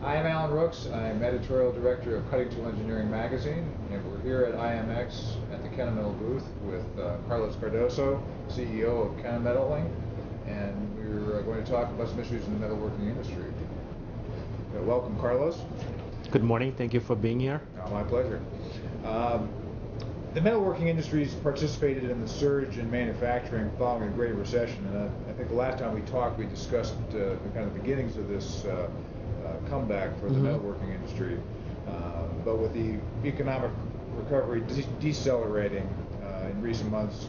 I'm Alan Rooks. I'm editorial director of Cutting Tool Engineering magazine, and we're here at IMX at the Kennametal booth with Carlos Cardoso, CEO of Kennametal Inc, and we're going to talk about some issues in the metalworking industry. Welcome, Carlos. Good morning. Thank you for being here. My pleasure. The metalworking industry's participated in the surge in manufacturing following the Great Recession, and I think the last time we talked, we discussed the kind of beginnings of this comeback for the metalworking industry. But with the economic recovery decelerating in recent months,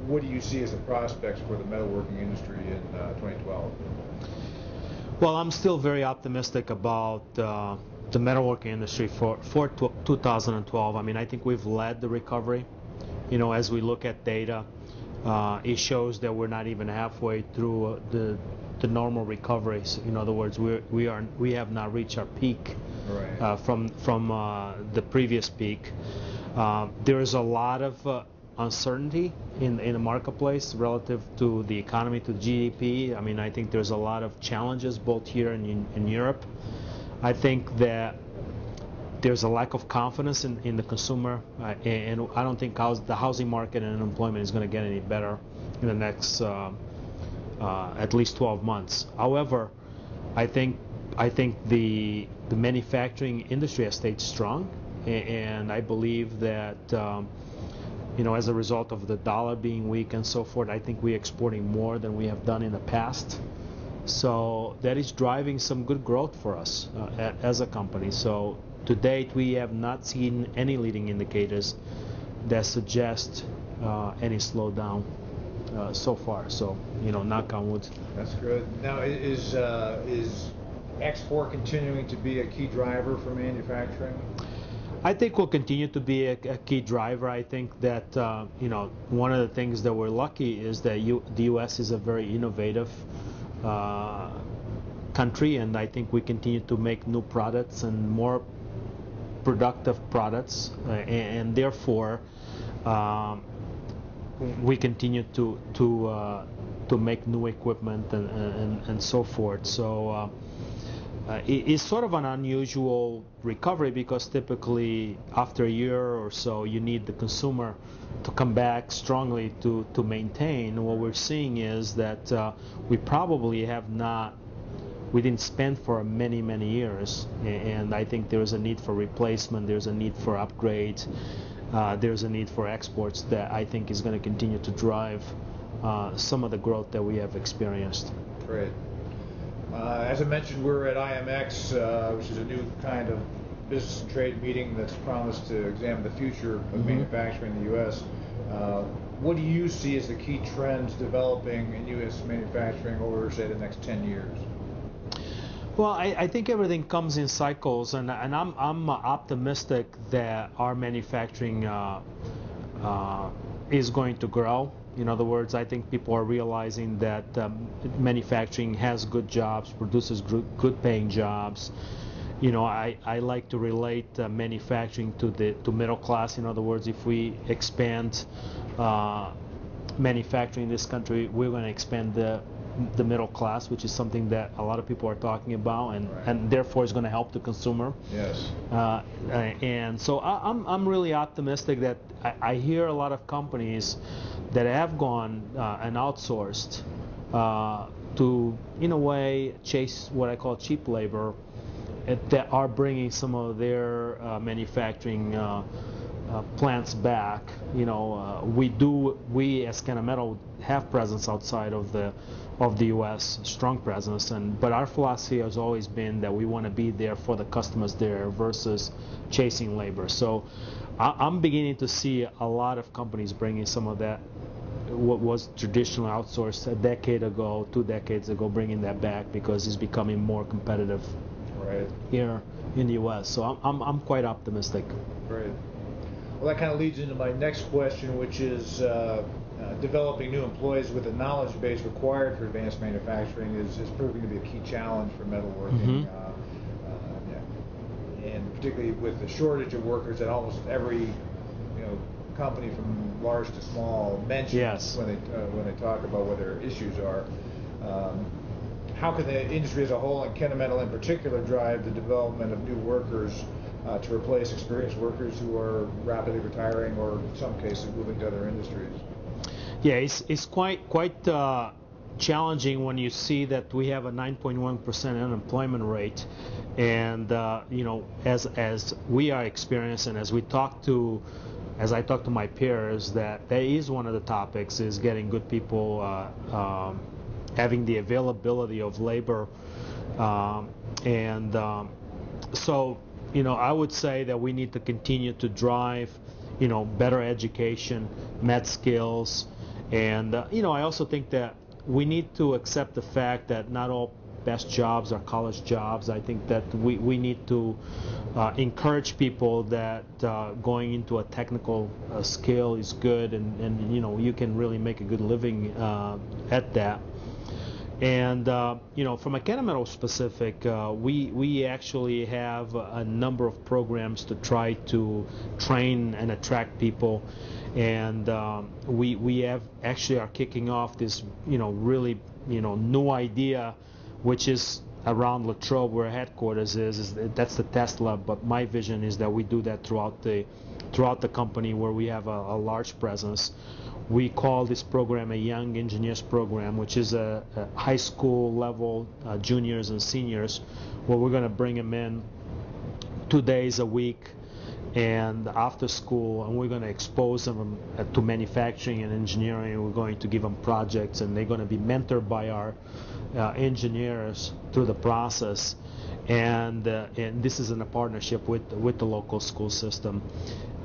what do you see as the prospects for the metalworking industry in 2012? Well, I'm still very optimistic about the metalworking industry for 2012. I mean, I think we've led the recovery. You know, as we look at data, it shows that we're not even halfway through the normal recoveries. In other words, we have not reached our peak from the previous peak. There is a lot of uncertainty in the marketplace relative to the economy, to GDP. I mean, I think there's a lot of challenges both here and in Europe. I think that there's a lack of confidence in the consumer, and I don't think the housing market and employment is going to get any better in the next at least 12 months. However, I think the manufacturing industry has stayed strong, and I believe that you know, as a result of the dollar being weak and so forth, I think we're exporting more than we have done in the past. So that is driving some good growth for us as a company. So to date, we have not seen any leading indicators that suggest any slowdown so far. So, you know, knock on wood. That's good. Now, is export continuing to be a key driver for manufacturing? I think will continue to be a key driver. I think that you know, one of the things that we're lucky is that the U.S. is a very innovative country, and I think we continue to make new products and more productive products, and therefore we continue to make new equipment and so forth. So it's sort of an unusual recovery because typically after a year or so you need the consumer to come back strongly to maintain. What we're seeing is that we probably we didn't spend for many years, and I think there's a need for replacement, there's a need for upgrades, there's a need for exports that I think is going to continue to drive some of the growth that we have experienced. Great. As I mentioned, we're at IMX, which is a new kind of business and trade meeting that's promised to examine the future of manufacturing in the U.S. What do you see as the key trends developing in U.S. manufacturing over, say, the next 10 years? Well, I think everything comes in cycles, and I'm optimistic that our manufacturing is going to grow. In other words, I think people are realizing that manufacturing has good jobs, produces good paying jobs. You know, I like to relate manufacturing to middle class. In other words, if we expand manufacturing in this country, we're going to expand the middle class, which is something that a lot of people are talking about, and therefore is going to help the consumer. Yes. And so I'm really optimistic that I hear a lot of companies that have gone and outsourced to, in a way, chase what I call cheap labor, that are bringing some of their manufacturing plants back. You know, we as Kennametal have presence outside of the U.S., strong presence, but our philosophy has always been that we want to be there for the customers there versus chasing labor. So I'm beginning to see a lot of companies bringing some of that, what was traditionally outsourced a decade ago, 2 decades ago, bringing that back because it's becoming more competitive here in the U.S. So I'm quite optimistic. Great. Well, that kind of leads into my next question, which is developing new employees with the knowledge base required for advanced manufacturing is proving to be a key challenge for metalworking, and particularly with the shortage of workers that almost every company from large to small mentions when they talk about what their issues are. how can the industry as a whole, and Kennametal in particular, drive the development of new workers to replace experienced workers who are rapidly retiring or in some cases moving to other industries? Yeah, it's quite challenging when you see that we have a 9.1% unemployment rate, and as we are experiencing, as I talk to my peers, that is one of the topics is getting good people, having the availability of labor, so I would say that we need to continue to drive better education, math skills, and I also think that we need to accept the fact that not all best jobs are college jobs. I think that we need to encourage people that going into a technical skill is good, and you can really make a good living at that. And from a Kennametal specific, we actually have a number of programs to try to train and attract people, and we have actually are kicking off this really new idea, which is around Latrobe where headquarters is that's the test lab. But my vision is that we do that throughout the company where we have a large presence. We call this program a Young Engineers Program, which is a high school level juniors and seniors, where we're going to bring them in 2 days a week and after school, and we're going to expose them to manufacturing and engineering. We're going to give them projects, and they're going to be mentored by our engineers through the process. And this is in a partnership with the local school system.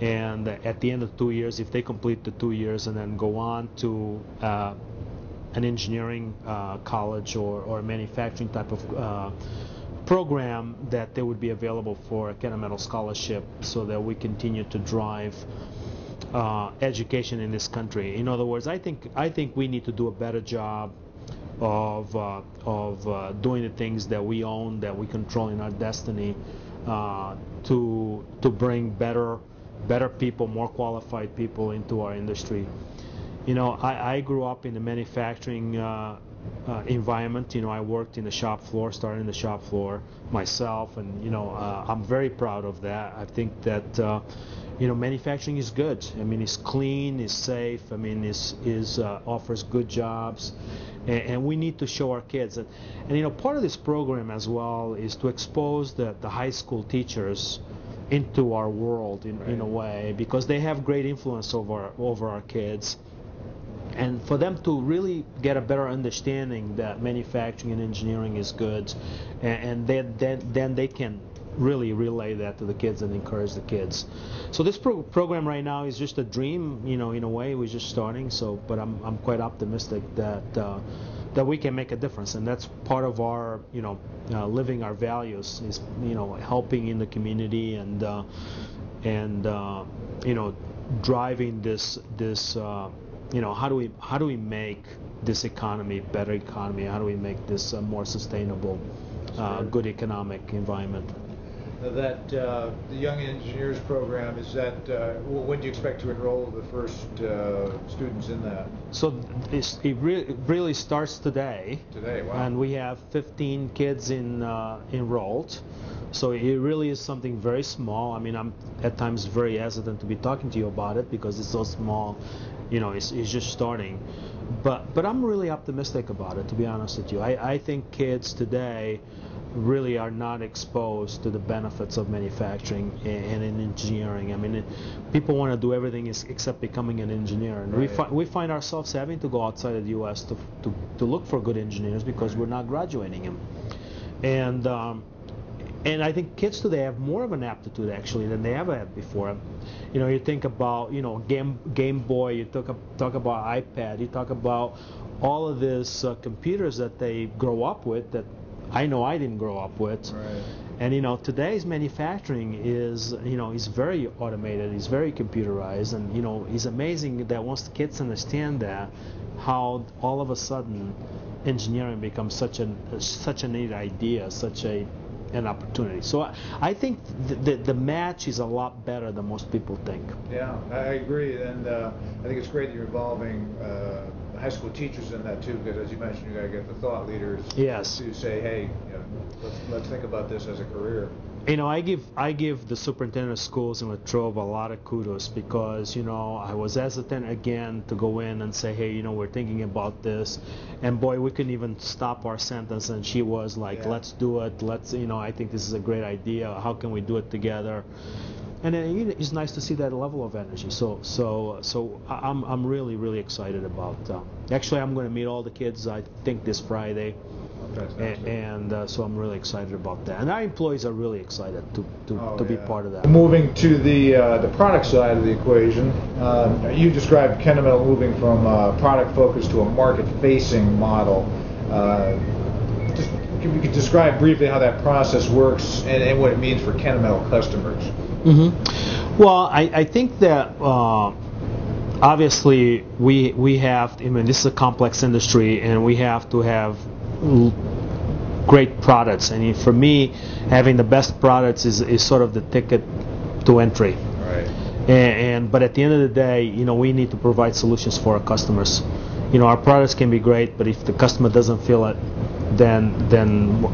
And at the end of 2 years, if they complete the 2 years and then go on to an engineering college or a manufacturing type of program, that they would be available for a Kennametal scholarship, so that we continue to drive education in this country. In other words, I think we need to do a better job of doing the things that we own, that we control in our destiny, to bring better people, more qualified people into our industry. I grew up in the manufacturing environment. I worked in the shop floor, started in the shop floor myself, and I'm very proud of that. I think that manufacturing is good. I mean, it's clean, it's safe. I mean, is offers good jobs, and we need to show our kids. And part of this program as well is to expose the high school teachers into our world in a way, because they have great influence over our kids. And for them to really get a better understanding that manufacturing and engineering is good, and then they can really relay that to the kids and encourage the kids. So this program right now is just a dream, in a way. We're just starting. But I'm quite optimistic that we can make a difference, and that's part of our living our values is helping in the community and driving this. How do we make this economy a better economy? How do we make this a more sustainable, good economic environment? That the Young Engineers Program, is that when do you expect to enroll the first students in that? So it really starts today. Today, wow. And we have 15 kids enrolled. So it really is something very small. I mean, I'm at times very hesitant to be talking to you about it because it's so small. It's just starting. But I'm really optimistic about it, to be honest with you. I think kids today really are not exposed to the benefits of manufacturing and in engineering. I mean, people want to do everything except becoming an engineer, and we find ourselves having to go outside of the U.S. to look for good engineers because we're not graduating them. And I think kids today have more of an aptitude actually than they ever had before. You think about Game Boy, you talk about iPad, you talk about all of these computers that they grow up with that I know I didn't grow up with. Right. And today's manufacturing is very automated, it's very computerized, and it's amazing that once the kids understand that, how all of a sudden engineering becomes such a neat idea, such an opportunity. So I think the match is a lot better than most people think. Yeah, I agree, and I think it's great that you're involving high school teachers in that too, because as you mentioned, you got to get the thought leaders Yes. to say, hey, let's think about this as a career. I give the superintendent of schools in Latrobe a lot of kudos because I was hesitant again to go in and say, hey, we're thinking about this, and boy, we couldn't even stop our sentence, and she was like, Yeah. let's do it. I think this is a great idea. How can we do it together? And it's nice to see that level of energy. So I'm really excited about. Actually, I'm going to meet all the kids. I think this Friday. And so I'm really excited about that, and our employees are really excited to be part of that. Moving to the product side of the equation, you described Kennametal moving from a product focus to a market facing model. Just if you could describe briefly how that process works and what it means for Kennametal customers. Mm-hmm. Well, I think that obviously we have. This is a complex industry, and we have to have great products. And for me, having the best products is sort of the ticket to entry. Right. But at the end of the day, we need to provide solutions for our customers. Our products can be great, but if the customer doesn't feel it, then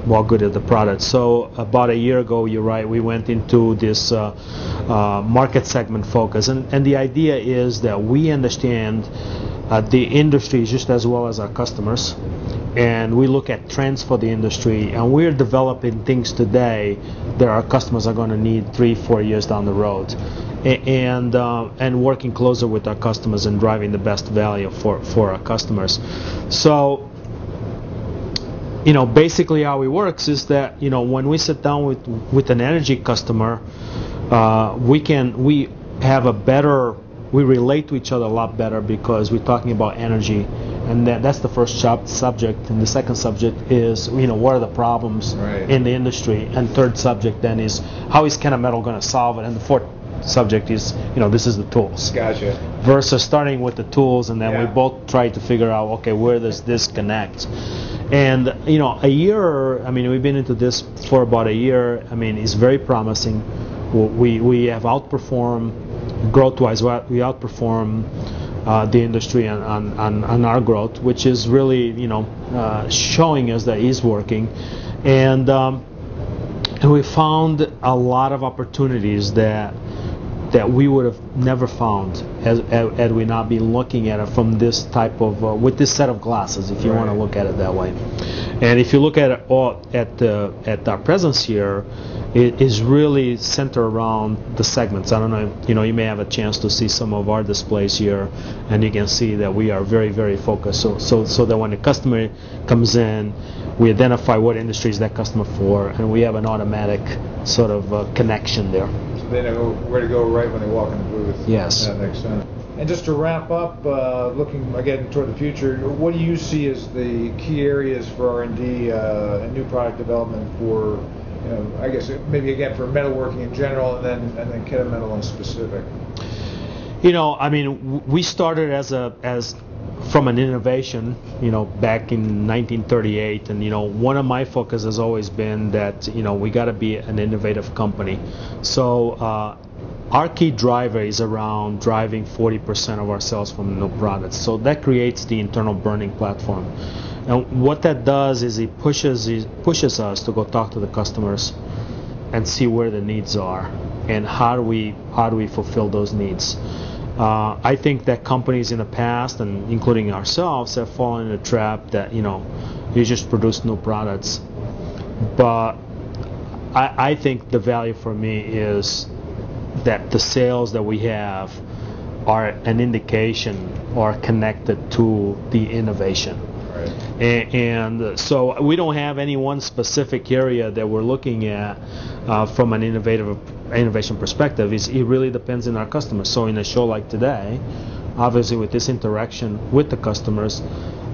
what good is the product? So about a year ago, you're right, we went into this market segment focus, and the idea is that we understand the industry just as well as our customers, and we look at trends for the industry, and we're developing things today that our customers are going to need 3-4 years down the road, and working closer with our customers and driving the best value for our customers. So basically how it works is that when we sit down with an energy customer, we relate to each other a lot better because we're talking about energy, and that's the first subject. And the second subject is what are the problems in the industry, and third subject then is how is Kennametal going to solve it, and the fourth subject is this is the tools. Gotcha. Versus starting with the tools, and then we both try to figure out, okay, where does this connect? And a year, we've been into this for about a year. It's very promising. We have outperformed growth-wise. We outperform the industry on our growth, which is really showing us that it's working, and we found a lot of opportunities that we would have never found had we not been looking at it from this type of with this set of glasses, if you want to look at it that way. And if you look at it at our presence here, it is really centered around the segments. I don't know, you may have a chance to see some of our displays here, and you can see that we are very focused. So that when the customer comes in, we identify what industry is that customer for, and we have an automatic sort of connection there. They know where to go right when they walk in the booth. Yes. That makes sense. And just to wrap up, looking again toward the future, what do you see as the key areas for R&D and new product development for, I guess maybe again for metalworking in general, and then Kennametal in specific? We started as from an innovation, back in 1938, and one of my focus has always been that we got to be an innovative company. So our key driver is around driving 40% of our sales from new products. So that creates the internal burning platform, and what that does is it pushes us to go talk to the customers and see where the needs are and how do we fulfill those needs. I think that companies in the past, and including ourselves, have fallen in a trap that you just produce new products. But I think the value for me is that the sales that we have are an indication or connected to the innovation. Right. And so we don't have any one specific area that we're looking at from an innovation perspective. It really depends on our customers. So in a show like today, obviously with this interaction with the customers,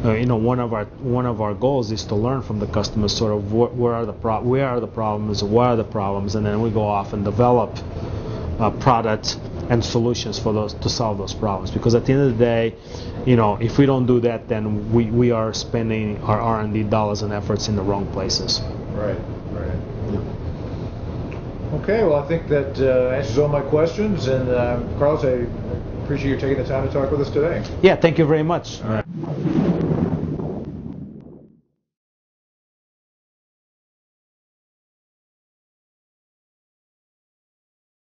one of our goals is to learn from the customers, sort of where are the problems, what are the problems, and then we go off and develop products and solutions for those to solve those problems. Because at the end of the day, if we don't do that, then we are spending our R&D dollars and efforts in the wrong places. Right. Okay, well, I think that answers all my questions, and Carlos, I appreciate you taking the time to talk with us today. Yeah, thank you very much. All right.